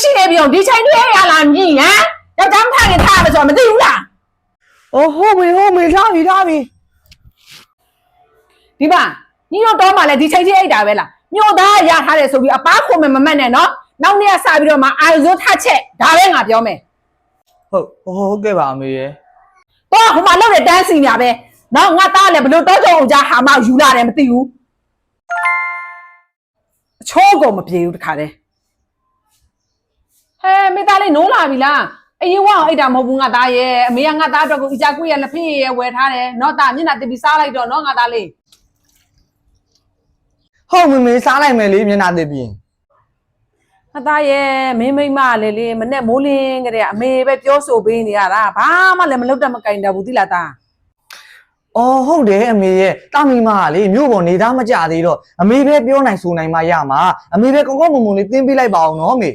ရှိနေပြီဒီချိန်တွေ့ရလားမြည်ဟမ်ယောက်ျားမထားခင်ထားရမယ်ဆိုတော့မသိဘူးလားအော်ဟုတ်ပြီထားပြီဒီမှာညီတို့တော့မှလည်းဒီချိန်ကြီးအိတ်တာပဲလားမြို့သားရထားတယ်ဆိုပြီးအပားခုံမမတ်နဲ့နော်နောက်နေ့ကစပြီးတော့မှအာရုံထချက်ဒါပဲငါပြောမယ်ဟုတ်ကဲ့ပါအမေရဲ့တော့ဟိုမှာလောက်တဲ့တန်းစီညာပဲနော်ငါသားလည်းဘလို့တော့ကြုံအောင်ကြားဟာမယူလာတယ်မသိဘူးအချောကုန်မပြေဘူးတခါတည်းဟဲမိသားလေးနိုးလာပြီလားအရင်ကအိတ်တာမဟုတ်ဘူးငါသားရဲ့အမေကငါသားအတွက်ကိုအကြကွေးရလက်ဖေးရဝယ်ထားတယ်နော်သားမျက်နှာတစ်ပြီးစားလိုက်တော့နော်ငါသားလေးဟုတ်မေစားလိုက်မယ်လေမျက်နှာတစ်ပြီးငါသားရဲ့မင်းမိမလေမနဲ့မိုးလင်းကြတဲ့အမေပဲပြောဆိုပေးနေရတာဘာမှလည်းမလုပ်တတ်မကင်တတ်ဘူးသိလားသားအော်ဟုတ်တယ်အမေရဲ့တာမီမကလေမြို့ပေါ်နေသားမကြသေးတော့အမေပဲပြောနိုင်ဆိုနိုင်မှရမှာအမေပဲကောင်းကောင်းမွန်မွန်လေးတင်းပေးလိုက်ပါအောင်နော်အမေ